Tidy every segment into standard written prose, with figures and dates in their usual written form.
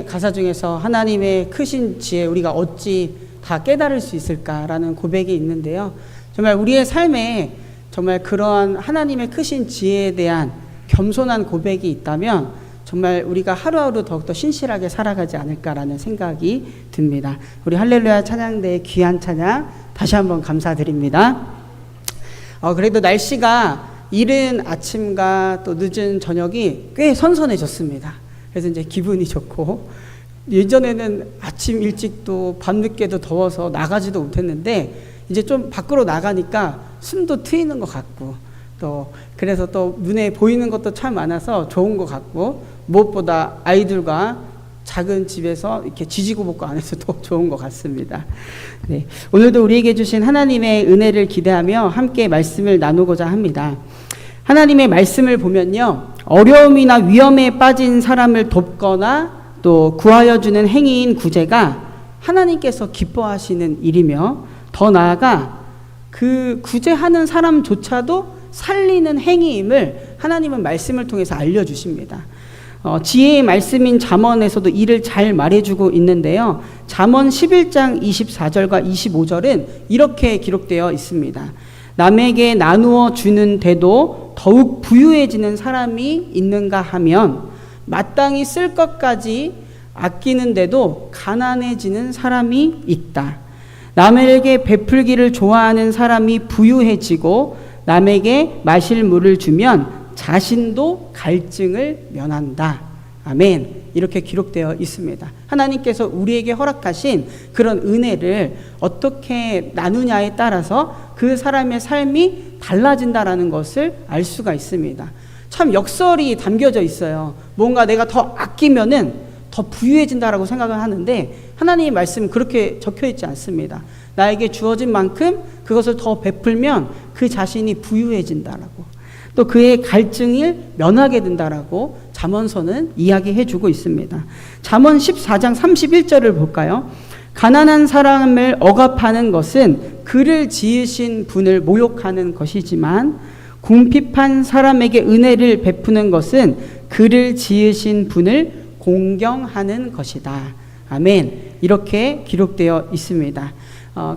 가사 중에서 하나님의 크신 지혜 우리가 어찌 다 깨달을 수 있을까라는 고백이 있는데요. 정말 우리의 삶에 정말 그러한 하나님의 크신 지혜에 대한 겸손한 고백이 있다면 정말 우리가 하루하루 더욱더 신실하게 살아가지 않을까라는 생각이 듭니다. 우리 할렐루야 찬양대의 귀한 찬양 다시 한번 감사드립니다. 그래도 날씨가 이른 아침과 또 늦은 저녁이 꽤 선선해졌습니다. 그래서 이제 기분이 좋고, 예전에는 아침 일찍도 밤늦게도 더워서 나가지도 못했는데 이제 좀 밖으로 나가니까 숨도 트이는 것 같고, 또 그래서 또 눈에 보이는 것도 참 많아서 좋은 것 같고, 무엇보다 아이들과 작은 집에서 이렇게 지지고 볶고 안 해서 더 좋은 것 같습니다. 네, 오늘도 우리에게 주신 하나님의 은혜를 기대하며 함께 말씀을 나누고자 합니다. 하나님의 말씀을 보면요, 어려움이나 위험에 빠진 사람을 돕거나 또 구하여 주는 행위인 구제가 하나님께서 기뻐하시는 일이며, 더 나아가 그 구제하는 사람조차도 살리는 행위임을 하나님은 말씀을 통해서 알려주십니다. 지혜의 말씀인 잠언에서도 이를 잘 말해주고 있는데요. 잠언 11장 24절과 25절은 이렇게 기록되어 있습니다. 남에게 나누어 주는데도 더욱 부유해지는 사람이 있는가 하면 마땅히 쓸 것까지 아끼는데도 가난해지는 사람이 있다. 남에게 베풀기를 좋아하는 사람이 부유해지고 남에게 마실 물을 주면 자신도 갈증을 면한다. 아멘. 이렇게 기록되어 있습니다. 하나님께서 우리에게 허락하신 그런 은혜를 어떻게 나누냐에 따라서 그 사람의 삶이 달라진다라는 것을 알 수가 있습니다. 참 역설이 담겨져 있어요. 뭔가 내가 더 아끼면은 더 부유해진다라고 생각을 하는데 하나님의 말씀은 그렇게 적혀 있지 않습니다. 나에게 주어진 만큼 그것을 더 베풀면 그 자신이 부유해진다라고, 또 그의 갈증을 면하게 된다라고 잠언서는 이야기해 주고 있습니다. 잠언 14장 31절을 볼까요? 가난한 사람을 억압하는 것은 그를 지으신 분을 모욕하는 것이지만 궁핍한 사람에게 은혜를 베푸는 것은 그를 지으신 분을 공경하는 것이다. 아멘. 이렇게 기록되어 있습니다.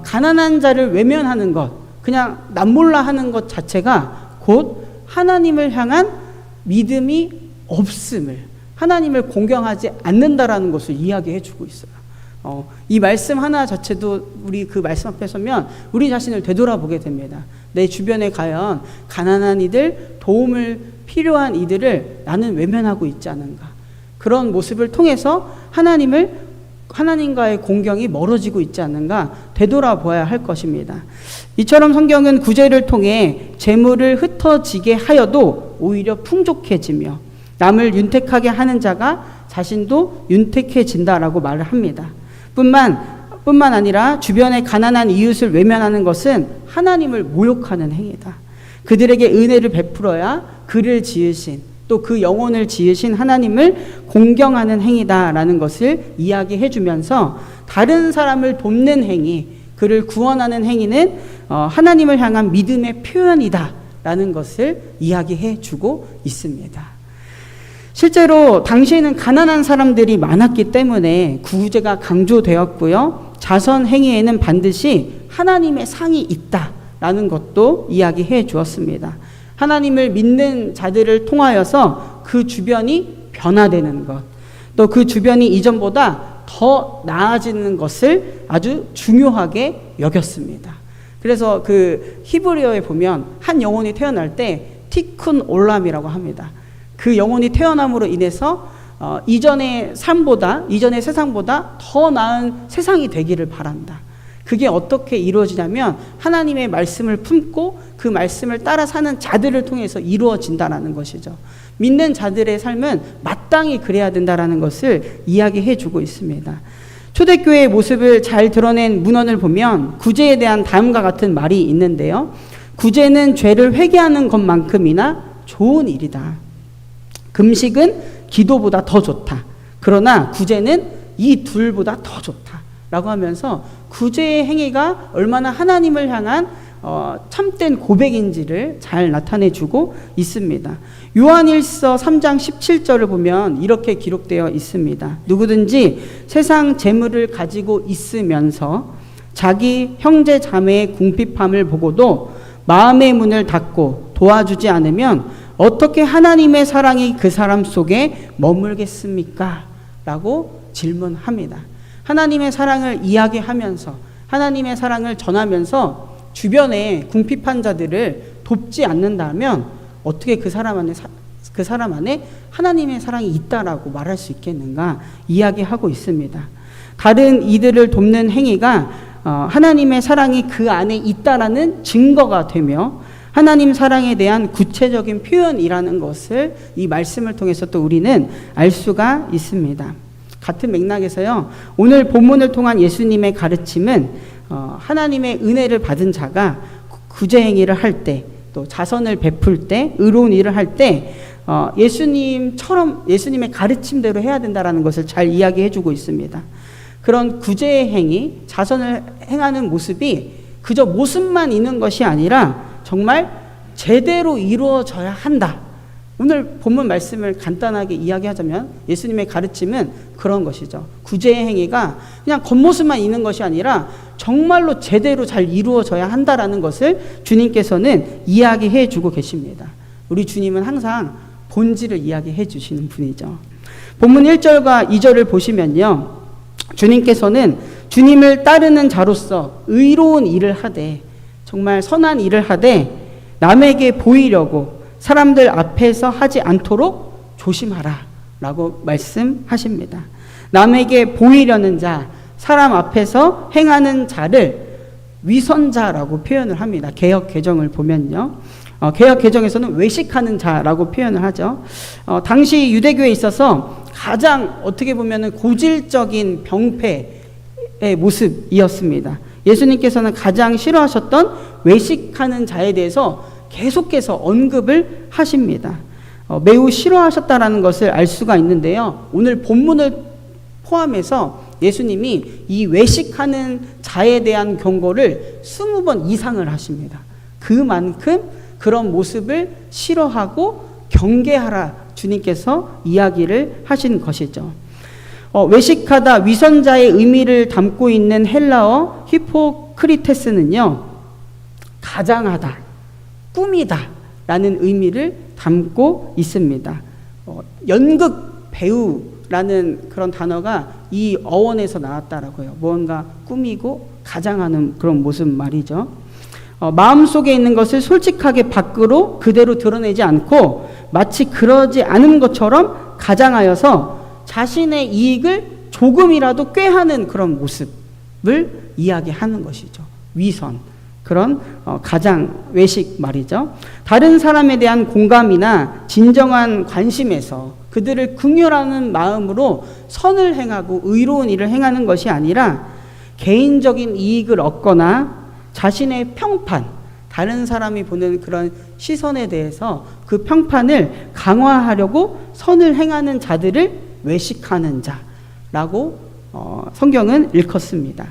가난한 자를 외면하는 것, 그냥 남몰라 하는 것 자체가 곧 하나님을 향한 믿음이 없음을, 하나님을 공경하지 않는다라는 것을 이야기해 주고 있어요. 이 말씀 하나 자체도 우리 그 말씀 앞에 서면 우리 자신을 되돌아보게 됩니다. 내 주변에 과연 가난한 이들, 도움을 필요한 이들을 나는 외면하고 있지 않은가. 그런 모습을 통해서 하나님과의 공경이 멀어지고 있지 않는가 되돌아보아야 할 것입니다. 이처럼 성경은 구제를 통해 재물을 흩어지게 하여도 오히려 풍족해지며 남을 윤택하게 하는 자가 자신도 윤택해진다라고 말을 합니다. 뿐만 아니라 주변의 가난한 이웃을 외면하는 것은 하나님을 모욕하는 행위다. 그들에게 은혜를 베풀어야 그를 지으신, 또 그 영혼을 지으신 하나님을 공경하는 행위다라는 것을 이야기해 주면서 다른 사람을 돕는 행위, 그를 구원하는 행위는 하나님을 향한 믿음의 표현이다라는 것을 이야기해 주고 있습니다. 실제로 당시에는 가난한 사람들이 많았기 때문에 구제가 강조되었고요. 자선 행위에는 반드시 하나님의 상이 있다라는 것도 이야기해 주었습니다. 하나님을 믿는 자들을 통하여서 그 주변이 변화되는 것, 또 그 주변이 이전보다 더 나아지는 것을 아주 중요하게 여겼습니다. 그래서 그 히브리어에 보면 한 영혼이 태어날 때 티쿤 올람이라고 합니다. 그 영혼이 태어남으로 인해서 이전의 세상보다 더 나은 세상이 되기를 바란다. 그게 어떻게 이루어지냐면 하나님의 말씀을 품고 그 말씀을 따라 사는 자들을 통해서 이루어진다라는 것이죠. 믿는 자들의 삶은 마땅히 그래야 된다라는 것을 이야기해 주고 있습니다. 초대교회의 모습을 잘 드러낸 문헌을 보면 구제에 대한 다음과 같은 말이 있는데요. 구제는 죄를 회개하는 것만큼이나 좋은 일이다. 금식은 기도보다 더 좋다. 그러나 구제는 이 둘보다 더 좋다. 라고 하면서 구제의 행위가 얼마나 하나님을 향한 참된 고백인지를 잘 나타내주고 있습니다. 요한일서 3장 17절을 보면 이렇게 기록되어 있습니다. 누구든지 세상 재물을 가지고 있으면서 자기 형제 자매의 궁핍함을 보고도 마음의 문을 닫고 도와주지 않으면 어떻게 하나님의 사랑이 그 사람 속에 머물겠습니까? 라고 질문합니다. 하나님의 사랑을 이야기하면서 하나님의 사랑을 전하면서 주변에 궁핍한 자들을 돕지 않는다면 어떻게 그 사람 안에 하나님의 사랑이 있다라고 말할 수 있겠는가 이야기하고 있습니다. 다른 이들을 돕는 행위가 하나님의 사랑이 그 안에 있다라는 증거가 되며 하나님 사랑에 대한 구체적인 표현이라는 것을 이 말씀을 통해서 또 우리는 알 수가 있습니다. 같은 맥락에서요, 오늘 본문을 통한 예수님의 가르침은 하나님의 은혜를 받은 자가 구제 행위를 할 때, 또 자선을 베풀 때, 의로운 일을 할 때 예수님처럼 예수님의 가르침대로 해야 된다라는 것을 잘 이야기해주고 있습니다. 그런 구제 행위, 자선을 행하는 모습이 그저 모습만 있는 것이 아니라 정말 제대로 이루어져야 한다. 오늘 본문 말씀을 간단하게 이야기하자면 예수님의 가르침은 그런 것이죠. 구제 행위가 그냥 겉모습만 있는 것이 아니라 정말로 제대로 잘 이루어져야 한다라는 것을 주님께서는 이야기해 주고 계십니다. 우리 주님은 항상 본질을 이야기해 주시는 분이죠. 본문 1절과 2절을 보시면요, 주님께서는 주님을 따르는 자로서 의로운 일을 하되, 정말 선한 일을 하되 남에게 보이려고 사람들 앞에서 하지 않도록 조심하라 라고 말씀하십니다. 남에게 보이려는 자, 사람 앞에서 행하는 자를 위선자라고 표현을 합니다. 개역 개정을 보면요, 개역 개정에서는 외식하는 자라고 표현을 하죠. 당시 유대교에 있어서 가장 어떻게 보면 고질적인 병폐의 모습이었습니다. 예수님께서는 가장 싫어하셨던 외식하는 자에 대해서 계속해서 언급을 하십니다. 매우 싫어하셨다라는 것을 알 수가 있는데요, 오늘 본문을 포함해서 예수님이 이 외식하는 자에 대한 경고를 20번 이상을 하십니다. 그만큼 그런 모습을 싫어하고 경계하라 주님께서 이야기를 하신 것이죠. 외식하다, 위선자의 의미를 담고 있는 헬라어 히포크리테스는요, 가장하다, 꾸미다 라는 의미를 담고 있습니다. 연극 배우라는 그런 단어가 이 어원에서 나왔다라고 해요. 뭔가 꾸미고 가장하는 그런 모습 말이죠. 마음속에 있는 것을 솔직하게 밖으로 그대로 드러내지 않고 마치 그러지 않은 것처럼 가장하여서 자신의 이익을 조금이라도 꾀하는 그런 모습을 이야기하는 것이죠. 위선, 그런 가장, 외식 말이죠. 다른 사람에 대한 공감이나 진정한 관심에서 그들을 긍휼하는 마음으로 선을 행하고 의로운 일을 행하는 것이 아니라 개인적인 이익을 얻거나 자신의 평판, 다른 사람이 보는 그런 시선에 대해서 그 평판을 강화하려고 선을 행하는 자들을 외식하는 자라고 성경은 일컫습니다.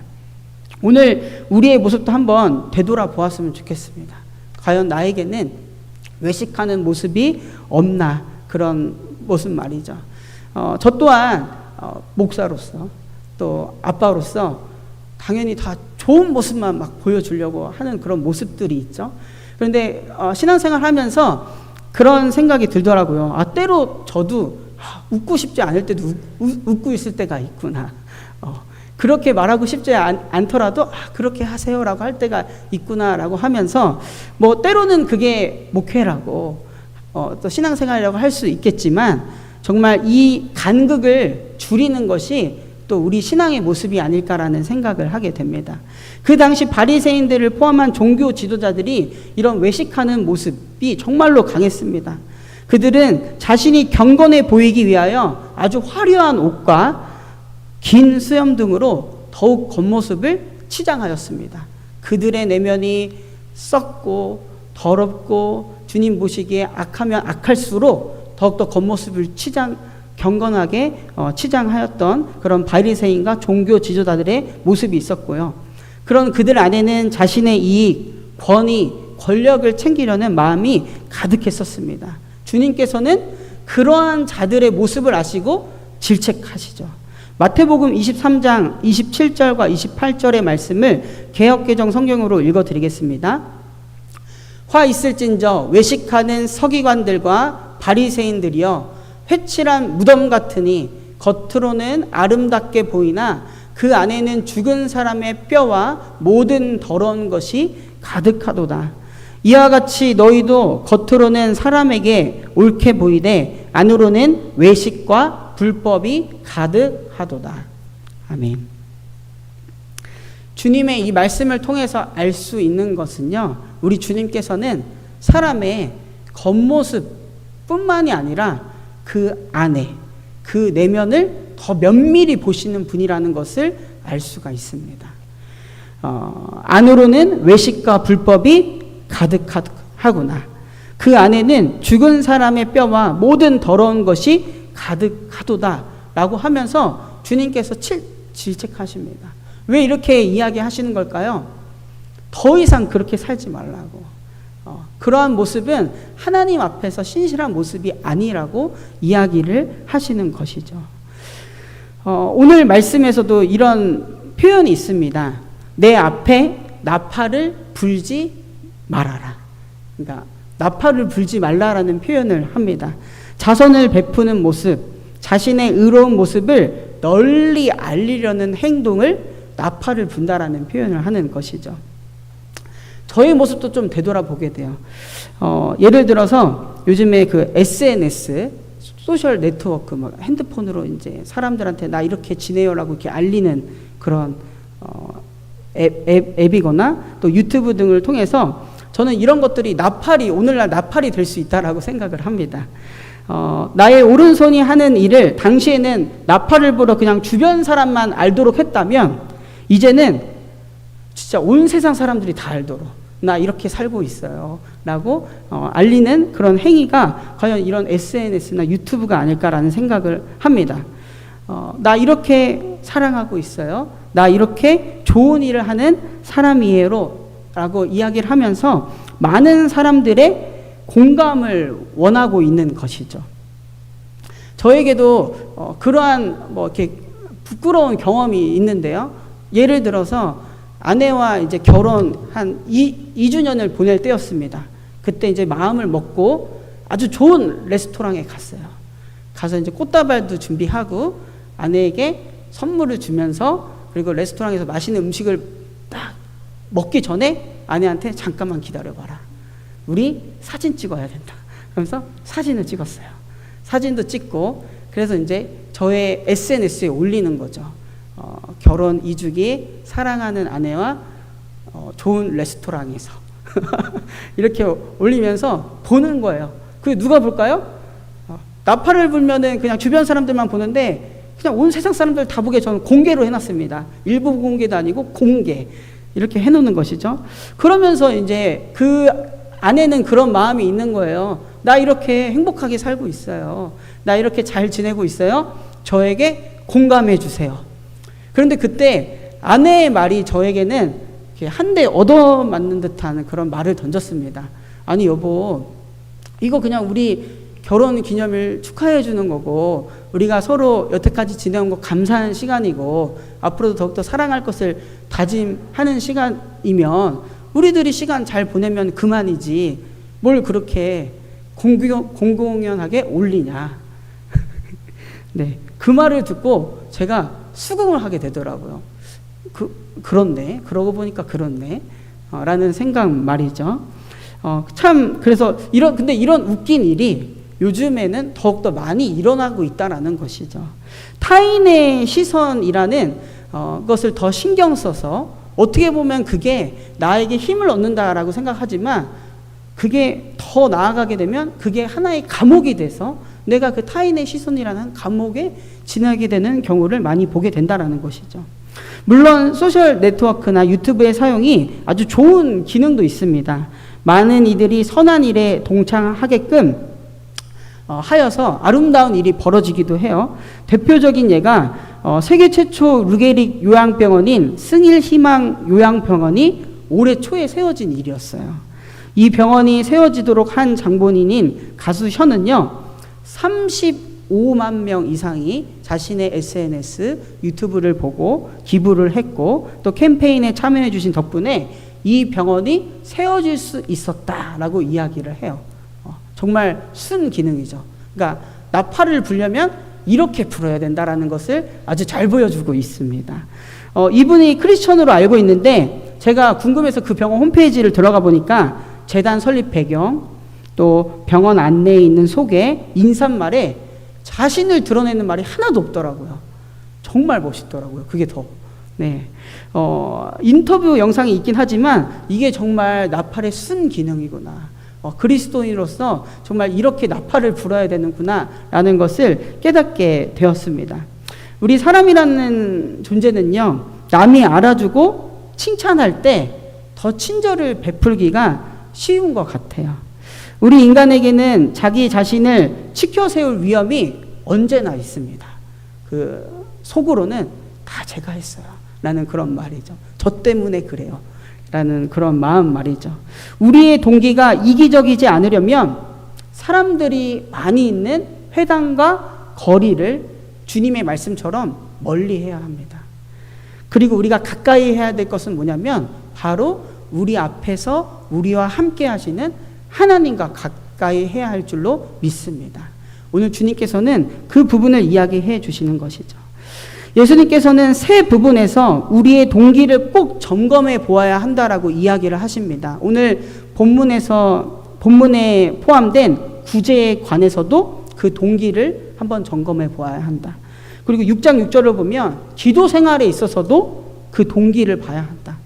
오늘 우리의 모습도 한번 되돌아보았으면 좋겠습니다. 과연 나에게는 외식하는 모습이 없나, 그런 모습 말이죠. 저 또한 목사로서 또 아빠로서 당연히 다 좋은 모습만 막 보여주려고 하는 그런 모습들이 있죠. 그런데 신앙생활 하면서 그런 생각이 들더라고요. 때로 저도 웃고 싶지 않을 때도 웃고 있을 때가 있구나. 그렇게 말하고 싶지 않더라도 그렇게 하세요라고 할 때가 있구나라고 하면서, 뭐 때로는 그게 목회라고 또 신앙생활이라고 할 수 있겠지만, 정말 이 간극을 줄이는 것이 또 우리 신앙의 모습이 아닐까라는 생각을 하게 됩니다. 그 당시 바리새인들을 포함한 종교 지도자들이 이런 외식하는 모습이 정말로 강했습니다. 그들은 자신이 경건해 보이기 위하여 아주 화려한 옷과 긴 수염 등으로 더욱 겉모습을 치장하였습니다. 그들의 내면이 썩고 더럽고 주님 보시기에 악하면 악할수록 더욱더 겉모습을 경건하게 치장하였던 그런 바리새인과 종교 지도자들의 모습이 있었고요. 그런 그들 안에는 자신의 이익, 권위, 권력을 챙기려는 마음이 가득했었습니다. 주님께서는 그러한 자들의 모습을 아시고 질책하시죠. 마태복음 23장 27절과 28절의 말씀을 개역개정 성경으로 읽어드리겠습니다. 화 있을진저 외식하는 서기관들과 바리새인들이여 회칠한 무덤 같으니 겉으로는 아름답게 보이나 그 안에는 죽은 사람의 뼈와 모든 더러운 것이 가득하도다. 이와 같이 너희도 겉으로는 사람에게 옳게 보이되 안으로는 외식과 불법이 가득하도다. 아멘. 주님의 이 말씀을 통해서 알 수 있는 것은요, 우리 주님께서는 사람의 겉모습뿐만이 아니라 그 안에, 그 내면을 더 면밀히 보시는 분이라는 것을 알 수가 있습니다. 안으로는 외식과 불법이 가득하구나. 그 안에는 죽은 사람의 뼈와 모든 더러운 것이 가득하도다 라고 하면서 주님께서 질책하십니다. 왜 이렇게 이야기하시는 걸까요? 더 이상 그렇게 살지 말라고. 그러한 모습은 하나님 앞에서 신실한 모습이 아니라고 이야기를 하시는 것이죠. 오늘 말씀에서도 이런 표현이 있습니다. 내 앞에 나팔을 불지 말아라. 그러니까 나팔을 불지 말라라는 표현을 합니다. 자선을 베푸는 모습, 자신의 의로운 모습을 널리 알리려는 행동을 나팔을 분다라는 표현을 하는 것이죠. 저의 모습도 좀 되돌아보게 돼요. 예를 들어서 요즘에 그 SNS, 소셜 네트워크, 막 핸드폰으로 이제 사람들한테 나 이렇게 지내요라고 이렇게 알리는 그런 앱이거나 또 유튜브 등을 통해서 저는 이런 것들이 오늘날 나팔이 될 수 있다라고 생각을 합니다. 나의 오른손이 하는 일을 당시에는 나팔을 불어 그냥 주변 사람만 알도록 했다면 이제는 진짜 온 세상 사람들이 다 알도록 나 이렇게 살고 있어요 라고 알리는 그런 행위가 과연 이런 SNS나 유튜브가 아닐까라는 생각을 합니다. 나 이렇게 사랑하고 있어요. 나 이렇게 좋은 일을 하는 사람이에요 라고 이야기를 하면서 많은 사람들의 공감을 원하고 있는 것이죠. 저에게도 그러한 이렇게 부끄러운 경험이 있는데요. 예를 들어서 아내와 이제 결혼 한 2주년을 보낼 때였습니다. 그때 이제 마음을 먹고 아주 좋은 레스토랑에 갔어요. 가서 이제 꽃다발도 준비하고 아내에게 선물을 주면서 그리고 레스토랑에서 맛있는 음식을 딱 먹기 전에 아내한테 잠깐만 기다려봐라. 우리 사진 찍어야 된다. 그러면서 사진을 찍었어요. 사진도 찍고 그래서 이제 저의 SNS에 올리는 거죠. 결혼 2주기 사랑하는 아내와 좋은 레스토랑에서 이렇게 올리면서 보는 거예요. 그게 누가 볼까요? 나팔을 불면은 그냥 주변 사람들만 보는데 그냥 온 세상 사람들 다 보게 저는 공개로 해놨습니다. 일부 공개도 아니고 공개 이렇게 해놓는 것이죠. 그러면서 이제 그 안에는 그런 마음이 있는 거예요. 나 이렇게 행복하게 살고 있어요. 나 이렇게 잘 지내고 있어요. 저에게 공감해 주세요. 그런데 그때 아내의 말이 저에게는 한 대 얻어맞는 듯한 그런 말을 던졌습니다. 아니 여보, 이거 그냥 우리 결혼 기념일 축하해 주는 거고 우리가 서로 여태까지 지내온 거 감사한 시간이고 앞으로도 더욱더 사랑할 것을 다짐하는 시간이면 우리들이 시간 잘 보내면 그만이지 뭘 그렇게 공공연하게 올리냐. 네, 그 말을 듣고 제가 수긍을 하게 되더라고요. 그렇네. 그러고 보니까 그렇네. 라는 생각 말이죠. 참 그래서 근데 이런 웃긴 일이 요즘에는 더욱더 많이 일어나고 있다라는 것이죠. 타인의 시선이라는 것을 더 신경 써서 어떻게 보면 그게 나에게 힘을 얻는다라고 생각하지만 그게 더 나아가게 되면 그게 하나의 감옥이 돼서 내가 그 타인의 시선이라는 감옥에 지나게 되는 경우를 많이 보게 된다라는 것이죠. 물론 소셜 네트워크나 유튜브의 사용이 아주 좋은 기능도 있습니다. 많은 이들이 선한 일에 동참하게끔 하여서 아름다운 일이 벌어지기도 해요. 대표적인 예가 세계 최초 루게릭 요양병원인 승일희망 요양병원이 올해 초에 세워진 일이었어요. 이 병원이 세워지도록 한 장본인인 가수 현은요, 35만 명 이상이 자신의 SNS, 유튜브를 보고 기부를 했고 또 캠페인에 참여해 주신 덕분에 이 병원이 세워질 수 있었다라고 이야기를 해요. 정말 순기능이죠. 그러니까 나팔을 불려면 이렇게 불어야 된다라는 것을 아주 잘 보여주고 있습니다. 이분이 크리스천으로 알고 있는데 제가 궁금해서 그 병원 홈페이지를 들어가 보니까 재단 설립 배경, 또 병원 안내에 있는 소개, 인사말에 자신을 드러내는 말이 하나도 없더라고요. 정말 멋있더라고요. 그게 더. 네. 인터뷰 영상이 있긴 하지만 이게 정말 나팔의 순기능이구나. 그리스도인으로서 정말 이렇게 나팔을 불어야 되는구나 라는 것을 깨닫게 되었습니다. 우리 사람이라는 존재는요, 남이 알아주고 칭찬할 때 더 친절을 베풀기가 쉬운 것 같아요. 우리 인간에게는 자기 자신을 치켜 세울 위험이 언제나 있습니다. 그 속으로는 다 제가 했어요 라는 그런 말이죠. 저 때문에 그래요 라는 그런 마음 말이죠. 우리의 동기가 이기적이지 않으려면 사람들이 많이 있는 회당과 거리를 주님의 말씀처럼 멀리 해야 합니다. 그리고 우리가 가까이 해야 될 것은 뭐냐면 바로 우리 앞에서 우리와 함께 하시는 하나님과 가까이 해야 할 줄로 믿습니다. 오늘 주님께서는 그 부분을 이야기해 주시는 것이죠. 예수님께서는 세 부분에서 우리의 동기를 꼭 점검해 보아야 한다라고 이야기를 하십니다. 오늘 본문에 포함된 구제에 관해서도 그 동기를 한번 점검해 보아야 한다. 그리고 6장 6절을 보면 기도 생활에 있어서도 그 동기를 봐야 한다.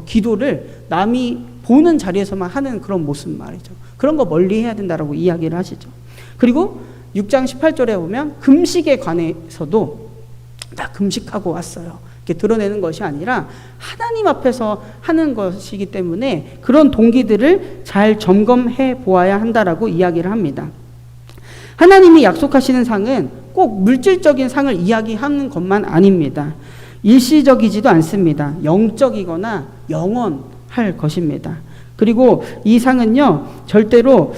기도를 남이 보는 자리에서만 하는 그런 모습 말이죠. 그런 거 멀리 해야 된다라고 이야기를 하시죠. 그리고 6장 18절에 보면 금식에 관해서도 나 금식하고 왔어요. 이렇게 드러내는 것이 아니라 하나님 앞에서 하는 것이기 때문에 그런 동기들을 잘 점검해 보아야 한다라고 이야기를 합니다. 하나님이 약속하시는 상은 꼭 물질적인 상을 이야기하는 것만 아닙니다. 일시적이지도 않습니다. 영적이거나 영원할 것입니다. 그리고 이 상은요, 절대로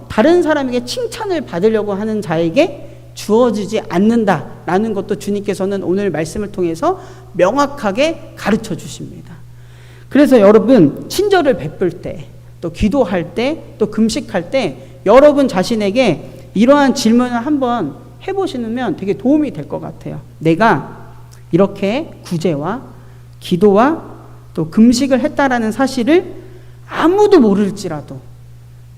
다른 사람에게 칭찬을 받으려고 하는 자에게 주어지지 않는다라는 것도 주님께서는 오늘 말씀을 통해서 명확하게 가르쳐 주십니다. 그래서 여러분, 친절을 베풀 때, 또 기도할 때, 또 금식할 때 여러분 자신에게 이러한 질문을 한번 해보시면 되게 도움이 될 것 같아요. 내가 이렇게 구제와 기도와 또 금식을 했다라는 사실을 아무도 모를지라도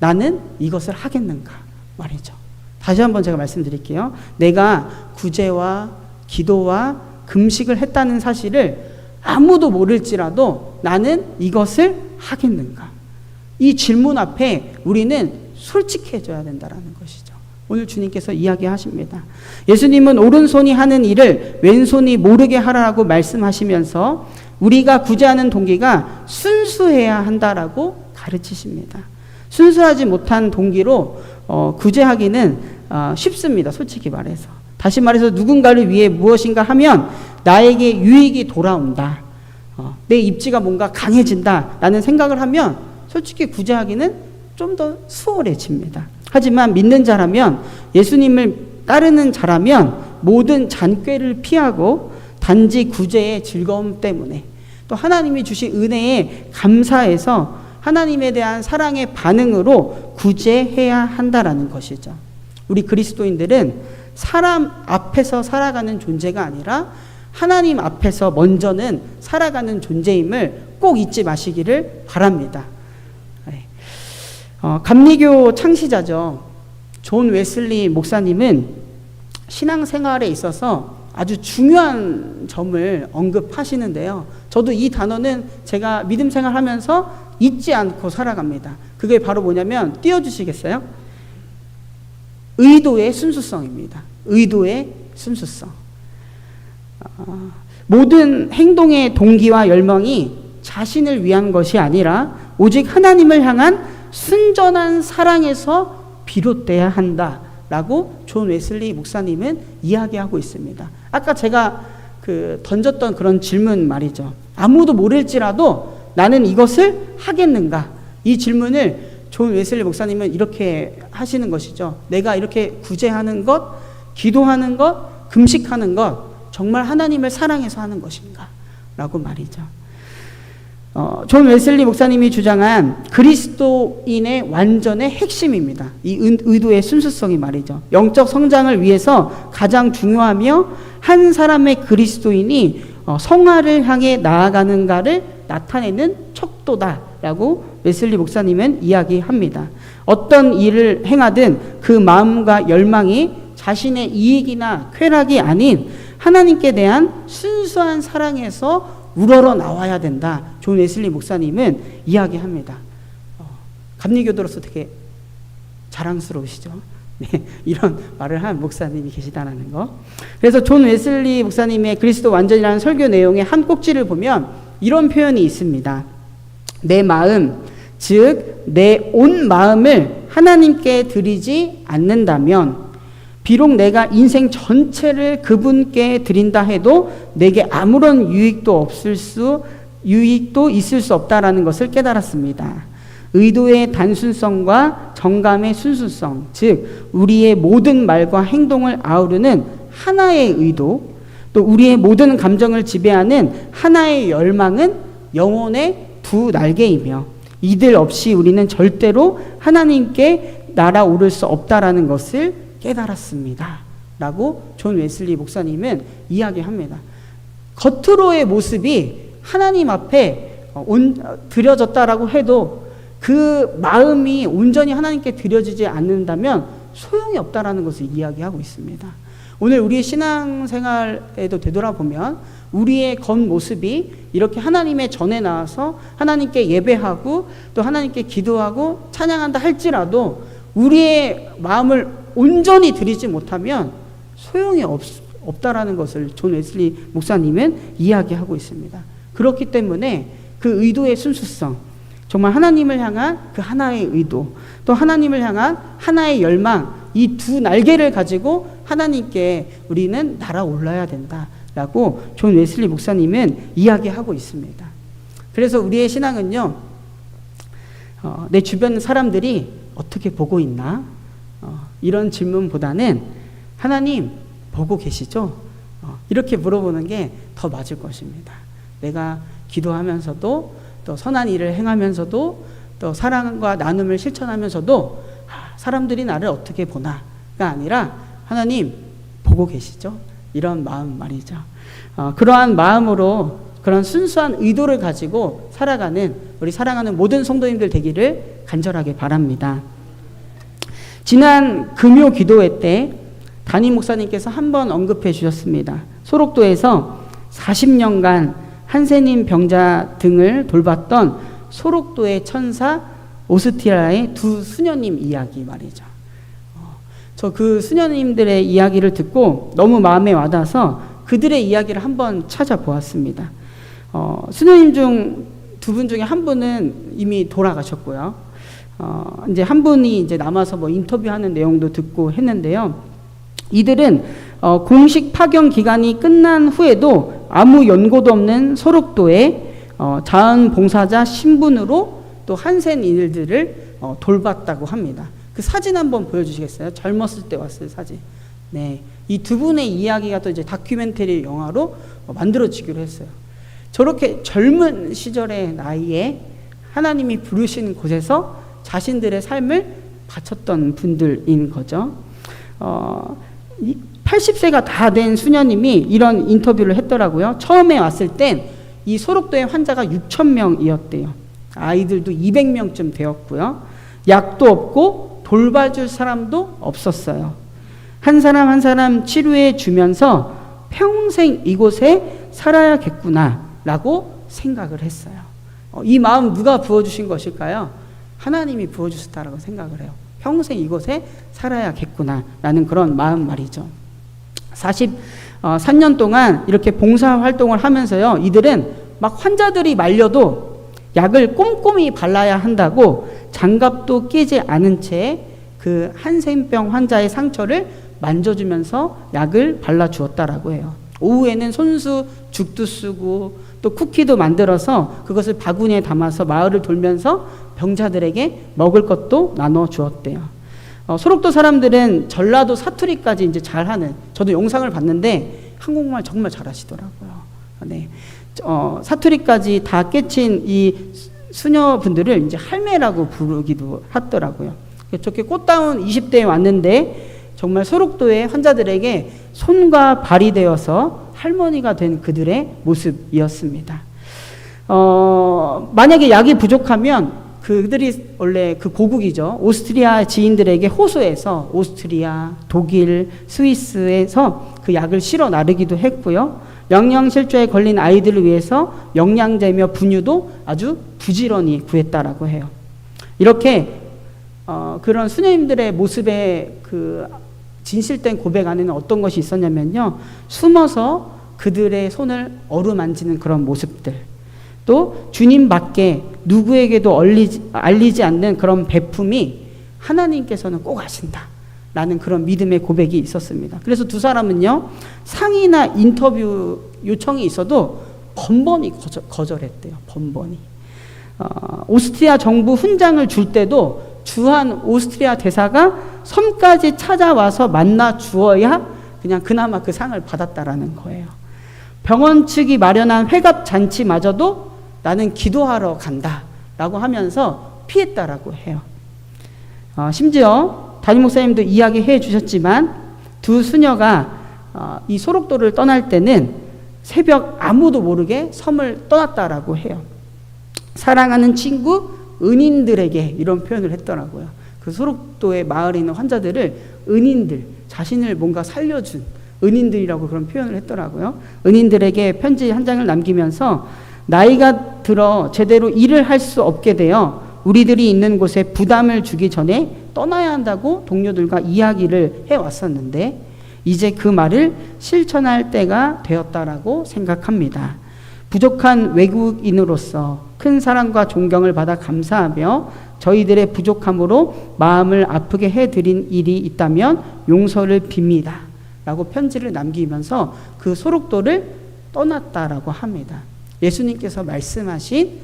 나는 이것을 하겠는가 말이죠. 다시 한번 제가 말씀드릴게요. 내가 구제와 기도와 금식을 했다는 사실을 아무도 모를지라도 나는 이것을 하겠는가. 이 질문 앞에 우리는 솔직해져야 된다는 것이죠. 오늘 주님께서 이야기하십니다. 예수님은 오른손이 하는 일을 왼손이 모르게 하라고 말씀하시면서 우리가 구제하는 동기가 순수해야 한다라고 가르치십니다. 순수하지 못한 동기로 구제하기는 쉽습니다. 솔직히 말해서. 다시 말해서 누군가를 위해 무엇인가 하면 나에게 유익이 돌아온다. 내 입지가 뭔가 강해진다 라는 생각을 하면 솔직히 구제하기는 좀 더 수월해집니다. 하지만 믿는 자라면, 예수님을 따르는 자라면 모든 잔꾀를 피하고 단지 구제의 즐거움 때문에 또 하나님이 주신 은혜에 감사해서 하나님에 대한 사랑의 반응으로 구제해야 한다라는 것이죠. 우리 그리스도인들은 사람 앞에서 살아가는 존재가 아니라 하나님 앞에서 먼저는 살아가는 존재임을 꼭 잊지 마시기를 바랍니다. 감리교 창시자죠. 존 웨슬리 목사님은 신앙생활에 있어서 아주 중요한 점을 언급하시는데요. 저도 이 단어는 제가 믿음 생활하면서 잊지 않고 살아갑니다. 그게 바로 뭐냐면, 띄워주시겠어요? 의도의 순수성입니다. 의도의 순수성. 모든 행동의 동기와 열망이 자신을 위한 것이 아니라 오직 하나님을 향한 순전한 사랑에서 비롯돼야 한다라고 존 웨슬리 목사님은 이야기하고 있습니다. 아까 제가 던졌던 그런 질문 말이죠. 아무도 모를지라도 나는 이것을 하겠는가? 이 질문을 존 웨슬리 목사님은 이렇게 하시는 것이죠. 내가 이렇게 구제하는 것, 기도하는 것, 금식하는 것 정말 하나님을 사랑해서 하는 것인가? 라고 말이죠. 존 웨슬리 목사님이 주장한 그리스도인의 완전의 핵심입니다. 이 의도의 순수성이 말이죠. 영적 성장을 위해서 가장 중요하며 한 사람의 그리스도인이 성화를 향해 나아가는가를 나타내는 척도다라고 웨슬리 목사님은 이야기합니다. 어떤 일을 행하든 그 마음과 열망이 자신의 이익이나 쾌락이 아닌 하나님께 대한 순수한 사랑에서 우러러 나와야 된다. 존 웨슬리 목사님은 이야기합니다. 감리교도로서 되게 자랑스러우시죠. 네, 이런 말을 한 목사님이 계시다는 거. 그래서 존 웨슬리 목사님의 그리스도 완전이라는 설교 내용의 한 꼭지를 보면 이런 표현이 있습니다. 내 마음, 즉 내 온 마음을 하나님께 드리지 않는다면 비록 내가 인생 전체를 그분께 드린다 해도 내게 아무런 유익도 있을 수 없다라는 것을 깨달았습니다. 의도의 단순성과 정감의 순수성, 즉 우리의 모든 말과 행동을 아우르는 하나의 의도, 또 우리의 모든 감정을 지배하는 하나의 열망은 영혼의 두 날개이며 이들 없이 우리는 절대로 하나님께 날아오를 수 없다라는 것을 깨달았습니다. 라고 존 웨슬리 목사님은 이야기합니다. 겉으로의 모습이 하나님 앞에 드려졌다라고 해도 그 마음이 온전히 하나님께 드려지지 않는다면 소용이 없다라는 것을 이야기하고 있습니다. 오늘 우리의 신앙생활에도 되돌아보면 우리의 겉모습이 이렇게 하나님의 전에 나와서 하나님께 예배하고 또 하나님께 기도하고 찬양한다 할지라도 우리의 마음을 온전히 드리지 못하면 소용이 없다라는 것을 존 웨슬리 목사님은 이야기하고 있습니다. 그렇기 때문에 그 의도의 순수성, 정말 하나님을 향한 그 하나의 의도, 또 하나님을 향한 하나의 열망, 이 두 날개를 가지고 하나님께 우리는 날아올라야 된다라고 존 웨슬리 목사님은 이야기하고 있습니다. 그래서 우리의 신앙은요, 내 주변 사람들이 어떻게 보고 있나? 이런 질문보다는 하나님 보고 계시죠? 이렇게 물어보는 게 더 맞을 것입니다. 내가 기도하면서도 또 선한 일을 행하면서도 또 사랑과 나눔을 실천하면서도 사람들이 나를 어떻게 보나가 아니라 하나님 보고 계시죠? 이런 마음 말이죠. 그러한 마음으로 그런 순수한 의도를 가지고 살아가는 우리 사랑하는 모든 성도님들 되기를 간절하게 바랍니다. 지난 금요 기도회 때 담임 목사님께서 한번 언급해 주셨습니다. 소록도에서 40년간 한세님 병자 등을 돌봤던 소록도의 천사 오스티라의 두 수녀님 이야기 말이죠. 저 그 수녀님들의 이야기를 듣고 너무 마음에 와닿아서 그들의 이야기를 한번 찾아보았습니다. 수녀님 중 두 분 중에 한 분은 이미 돌아가셨고요. 이제 한 분이 이제 남아서 뭐 인터뷰하는 내용도 듣고 했는데요. 이들은 공식 파견 기간이 끝난 후에도 아무 연고도 없는 소록도에 자원봉사자 신분으로 또 한센 일들을 돌봤다고 합니다. 그 사진 한번 보여주시겠어요? 젊었을 때 왔어요, 사진. 네, 이 두 분의 이야기가 또 이제 다큐멘터리 영화로 만들어지기로 했어요. 저렇게 젊은 시절의 나이에 하나님이 부르신 곳에서 자신들의 삶을 바쳤던 분들인 거죠. 80세가 다 된 수녀님이 이런 인터뷰를 했더라고요. 처음에 왔을 땐 이 소록도의 환자가 6,000명이었대요. 아이들도 200명쯤 되었고요. 약도 없고 돌봐줄 사람도 없었어요. 한 사람 한 사람 치료해 주면서 평생 이곳에 살아야겠구나 라고 생각을 했어요. 이 마음 누가 부어주신 것일까요? 하나님이 부어주셨다라고 생각을 해요. 평생 이곳에 살아야겠구나 라는 그런 마음 말이죠. 43년 동안 이렇게 봉사활동을 하면서요, 이들은 막 환자들이 말려도 약을 꼼꼼히 발라야 한다고 장갑도 끼지 않은 채 그 한센병 환자의 상처를 만져주면서 약을 발라주었다라고 해요. 오후에는 손수 죽도 쓰고 또 쿠키도 만들어서 그것을 바구니에 담아서 마을을 돌면서 병자들에게 먹을 것도 나눠 주었대요. 소록도 사람들은 전라도 사투리까지 이제 잘하는, 저도 영상을 봤는데 한국말 정말 잘하시더라고요. 네. 사투리까지 다 깨친 이 수녀분들을 이제 할매라고 부르기도 하더라고요. 저렇게 꽃다운 20대에 왔는데 정말 소록도의 환자들에게 손과 발이 되어서 할머니가 된 그들의 모습이었습니다. 만약에 약이 부족하면 그들이 원래 그 고국이죠. 오스트리아 지인들에게 호소해서 오스트리아, 독일, 스위스에서 그 약을 실어 나르기도 했고요. 영양실조에 걸린 아이들을 위해서 영양제며 분유도 아주 부지런히 구했다라고 해요. 이렇게 그런 수녀님들의 모습에 그 진실된 고백 안에는 어떤 것이 있었냐면요. 숨어서 그들의 손을 어루만지는 그런 모습들. 또 주님밖에 누구에게도 알리지 않는 그런 배품이 하나님께서는 꼭 아신다. 라는 그런 믿음의 고백이 있었습니다. 그래서 두 사람은요. 상의나 인터뷰 요청이 있어도 번번이 거절했대요. 번번이. 오스트리아 정부 훈장을 줄 때도 주한 오스트리아 대사가 섬까지 찾아와서 만나 주어야 그냥 그나마 그 상을 받았다라는 거예요. 병원 측이 마련한 회갑 잔치마저도 나는 기도하러 간다 라고 하면서 피했다라고 해요. 심지어 담임 목사님도 이야기해 주셨지만 두 수녀가 이 소록도를 떠날 때는 새벽 아무도 모르게 섬을 떠났다라고 해요. 사랑하는 친구 은인들에게 이런 표현을 했더라고요. 그 소록도의 마을에 있는 환자들을 은인들, 자신을 뭔가 살려준 은인들이라고 그런 표현을 했더라고요. 은인들에게 편지 한 장을 남기면서 나이가 들어 제대로 일을 할 수 없게 되어 우리들이 있는 곳에 부담을 주기 전에 떠나야 한다고 동료들과 이야기를 해왔었는데 이제 그 말을 실천할 때가 되었다라고 생각합니다. 부족한 외국인으로서 큰 사랑과 존경을 받아 감사하며 저희들의 부족함으로 마음을 아프게 해드린 일이 있다면 용서를 빕니다. 라고 편지를 남기면서 그 소록도를 떠났다라고 합니다. 예수님께서 말씀하신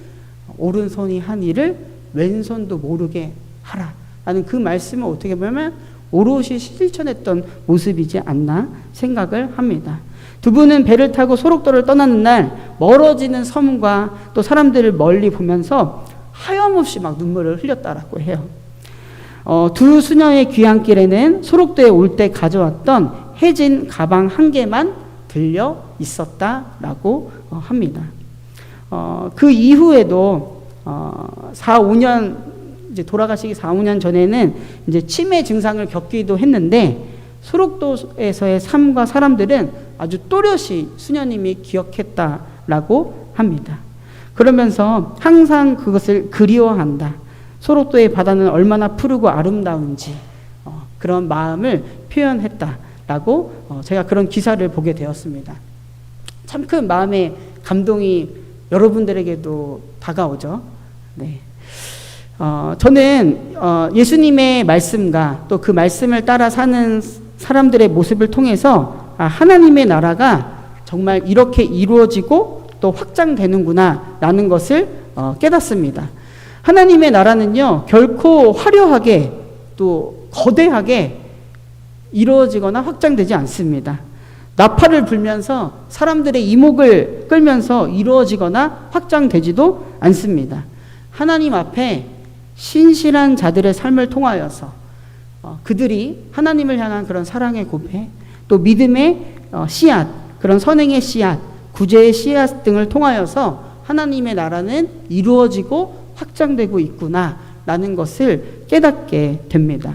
오른손이 한 일을 왼손도 모르게 하라. 라는 그 말씀을 어떻게 보면 오롯이 실천했던 모습이지 않나 생각을 합니다. 두 분은 배를 타고 소록도를 떠나는 날 멀어지는 섬과 또 사람들을 멀리 보면서 하염없이 막 눈물을 흘렸다라고 해요. 두 수녀의 귀향길에는 소록도에 올 때 가져왔던 해진 가방 한 개만 들려 있었다라고 합니다. 그 이후에도 4-5년 이제 돌아가시기 4-5년 전에는 이제 치매 증상을 겪기도 했는데 소록도에서의 삶과 사람들은 아주 또렷이 수녀님이 기억했다라고 합니다. 그러면서 항상 그것을 그리워한다. 소록도의 바다는 얼마나 푸르고 아름다운지 그런 마음을 표현했다라고 제가 그런 기사를 보게 되었습니다. 참 큰 마음의 감동이 여러분들에게도 다가오죠. 네. 저는 예수님의 말씀과 또 그 말씀을 따라 사는 사람들의 모습을 통해서 하나님의 나라가 정말 이렇게 이루어지고 또 확장되는구나 라는 것을 깨닫습니다. 하나님의 나라는요 결코 화려하게 또 거대하게 이루어지거나 확장되지 않습니다. 나팔을 불면서 사람들의 이목을 끌면서 이루어지거나 확장되지도 않습니다. 하나님 앞에 신실한 자들의 삶을 통하여서 그들이 하나님을 향한 그런 사랑의 고백, 또 믿음의 씨앗, 그런 선행의 씨앗, 구제의 씨앗 등을 통하여서 하나님의 나라는 이루어지고 확장되고 있구나라는 것을 깨닫게 됩니다.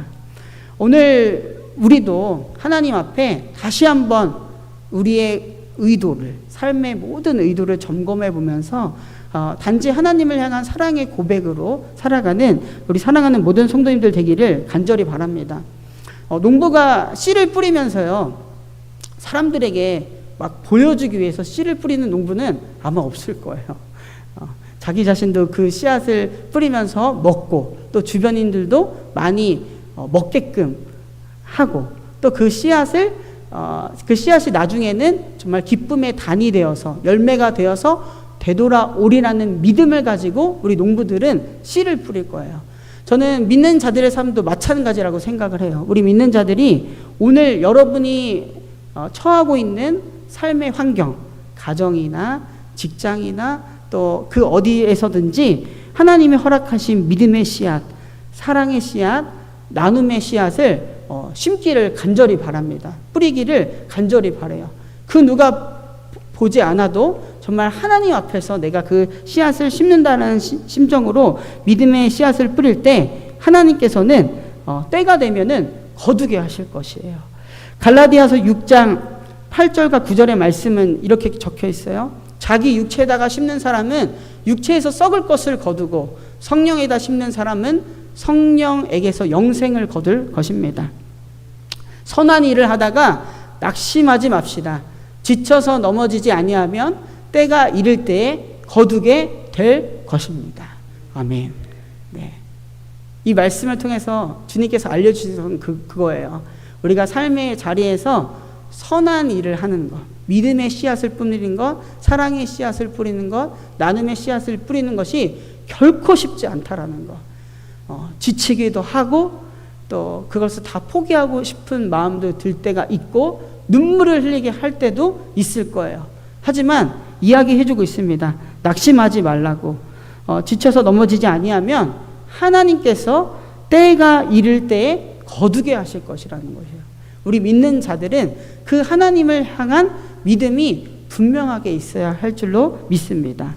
오늘 우리도 하나님 앞에 다시 한번 우리의 의도를, 삶의 모든 의도를 점검해 보면서 단지 하나님을 향한 사랑의 고백으로 살아가는 우리 사랑하는 모든 성도님들 되기를 간절히 바랍니다. 농부가 씨를 뿌리면서요 사람들에게 막 보여주기 위해서 씨를 뿌리는 농부는 아마 없을 거예요. 자기 자신도 그 씨앗을 뿌리면서 먹고 또 주변인들도 많이 먹게끔 하고 또 그 씨앗을 그 씨앗이 나중에는 정말 기쁨의 단이 되어서 열매가 되어서 되돌아오리라는 믿음을 가지고 우리 농부들은 씨를 뿌릴 거예요. 저는 믿는 자들의 삶도 마찬가지라고 생각을 해요. 우리 믿는 자들이 오늘 여러분이 처하고 있는 삶의 환경, 가정이나 직장이나 또 그 어디에서든지 하나님이 허락하신 믿음의 씨앗, 사랑의 씨앗, 나눔의 씨앗을 심기를 간절히 바랍니다. 뿌리기를 간절히 바라요. 그 누가 보지 않아도 정말 하나님 앞에서 내가 그 씨앗을 심는다는 심정으로 믿음의 씨앗을 뿌릴 때 하나님께서는 때가 되면은 거두게 하실 것이에요. 갈라디아서 6장 8절과 9절의 말씀은 이렇게 적혀 있어요. 자기 육체에다가 심는 사람은 육체에서 썩을 것을 거두고 성령에다 심는 사람은 성령에게서 영생을 거둘 것입니다. 선한 일을 하다가 낙심하지 맙시다. 지쳐서 넘어지지 아니하면 때가 이를 때에 거두게 될 것입니다. 아멘. 네. 이 말씀을 통해서 주님께서 알려주신 그거예요. 우리가 삶의 자리에서 선한 일을 하는 것, 믿음의 씨앗을 뿌리는 것, 사랑의 씨앗을 뿌리는 것, 나눔의 씨앗을 뿌리는 것이 결코 쉽지 않다라는 것. 지치기도 하고 또 그것을 다 포기하고 싶은 마음도 들 때가 있고 눈물을 흘리게 할 때도 있을 거예요. 하지만 이야기해주고 있습니다. 낙심하지 말라고. 지쳐서 넘어지지 아니하면 하나님께서 때가 이를 때에 거두게 하실 것이라는 것이에요. 우리 믿는 자들은 그 하나님을 향한 믿음이 분명하게 있어야 할 줄로 믿습니다.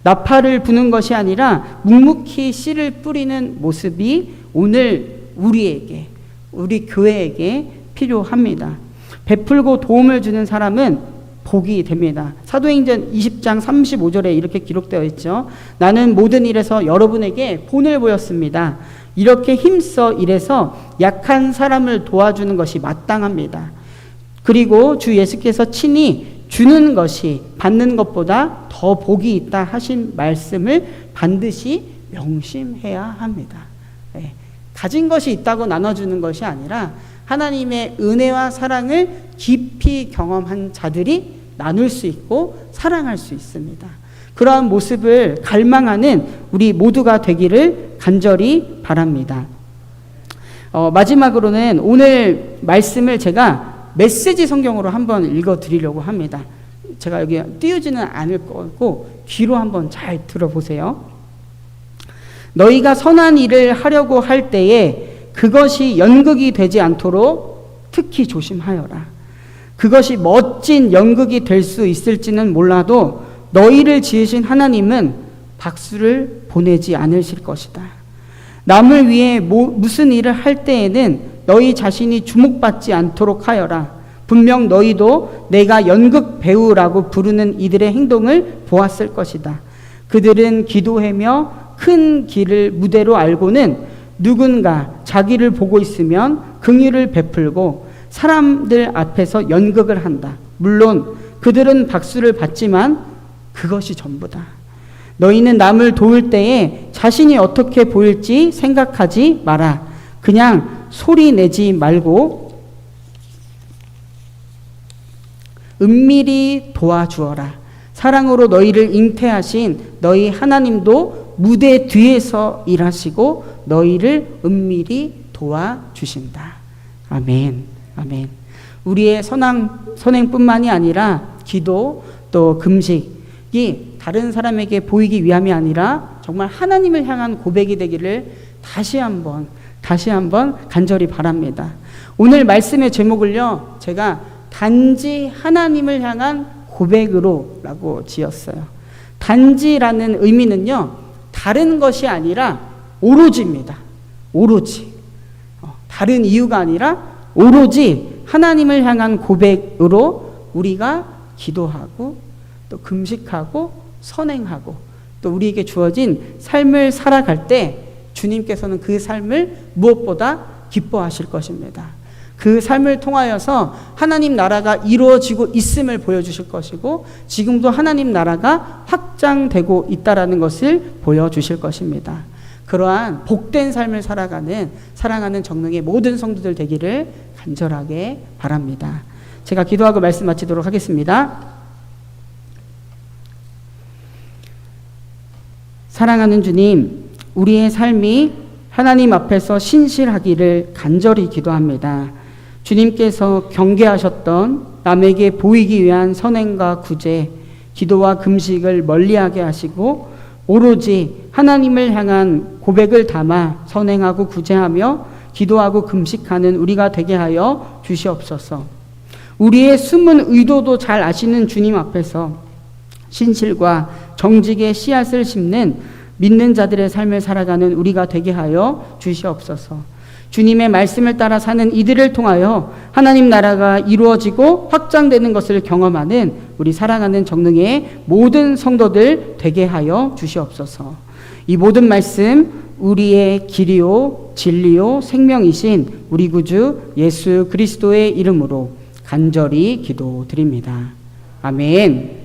나팔을 부는 것이 아니라 묵묵히 씨를 뿌리는 모습이 오늘 우리에게, 우리 교회에게 필요합니다. 베풀고 도움을 주는 사람은 복이 됩니다. 사도행전 20장 35절에 이렇게 기록되어 있죠. 나는 모든 일에서 여러분에게 본을 보였습니다. 이렇게 힘써 일해서 약한 사람을 도와주는 것이 마땅합니다. 그리고 주 예수께서 친히 주는 것이 받는 것보다 더 복이 있다 하신 말씀을 반드시 명심해야 합니다. 네. 가진 것이 있다고 나눠주는 것이 아니라 하나님의 은혜와 사랑을 깊이 경험한 자들이 나눌 수 있고 사랑할 수 있습니다. 그러한 모습을 갈망하는 우리 모두가 되기를 간절히 바랍니다. 마지막으로는 오늘 말씀을 제가 메시지 성경으로 한번 읽어드리려고 합니다. 제가 여기 띄우지는 않을 거고 귀로 한번 잘 들어보세요. 너희가 선한 일을 하려고 할 때에 그것이 연극이 되지 않도록 특히 조심하여라. 그것이 멋진 연극이 될 수 있을지는 몰라도 너희를 지으신 하나님은 박수를 보내지 않으실 것이다. 남을 위해 무슨 일을 할 때에는 너희 자신이 주목받지 않도록 하여라. 분명 너희도 내가 연극 배우라고 부르는 이들의 행동을 보았을 것이다. 그들은 기도하며 큰 길을 무대로 알고는 누군가 자기를 보고 있으면 긍휼을 베풀고 사람들 앞에서 연극을 한다. 물론 그들은 박수를 받지만 그것이 전부다. 너희는 남을 도울 때에 자신이 어떻게 보일지 생각하지 마라. 그냥 소리 내지 말고 은밀히 도와주어라. 사랑으로 너희를 잉태하신 너희 하나님도 무대 뒤에서 일하시고 너희를 은밀히 도와주신다. 아멘. 아멘. 우리의 선행뿐만이 아니라 기도 또 금식이 다른 사람에게 보이기 위함이 아니라 정말 하나님을 향한 고백이 되기를 다시 한번 간절히 바랍니다. 오늘 말씀의 제목을요, 제가 단지 하나님을 향한 고백으로라고 지었어요. 단지라는 의미는요, 다른 것이 아니라 오로지입니다. 오로지. 다른 이유가 아니라 오로지 하나님을 향한 고백으로 우리가 기도하고 또 금식하고 선행하고 또 우리에게 주어진 삶을 살아갈 때 주님께서는 그 삶을 무엇보다 기뻐하실 것입니다. 그 삶을 통하여서 하나님 나라가 이루어지고 있음을 보여주실 것이고 지금도 하나님 나라가 확장되고 있다라는 것을 보여주실 것입니다. 그러한 복된 삶을 사랑하는 정릉의 모든 성도들 되기를 간절하게 바랍니다. 제가 기도하고 말씀 마치도록 하겠습니다. 사랑하는 주님, 우리의 삶이 하나님 앞에서 신실하기를 간절히 기도합니다. 주님께서 경계하셨던 남에게 보이기 위한 선행과 구제, 기도와 금식을 멀리하게 하시고 오로지 하나님을 향한 고백을 담아 선행하고 구제하며 기도하고 금식하는 우리가 되게 하여 주시옵소서. 우리의 숨은 의도도 잘 아시는 주님 앞에서 신실과 정직의 씨앗을 심는 믿는 자들의 삶을 살아가는 우리가 되게 하여 주시옵소서. 주님의 말씀을 따라 사는 이들을 통하여 하나님 나라가 이루어지고 확장되는 것을 경험하는 우리 사랑하는 정릉의 모든 성도들 되게 하여 주시옵소서. 이 모든 말씀 우리의 길이요 진리요 생명이신 우리 구주 예수 그리스도의 이름으로 간절히 기도드립니다. 아멘.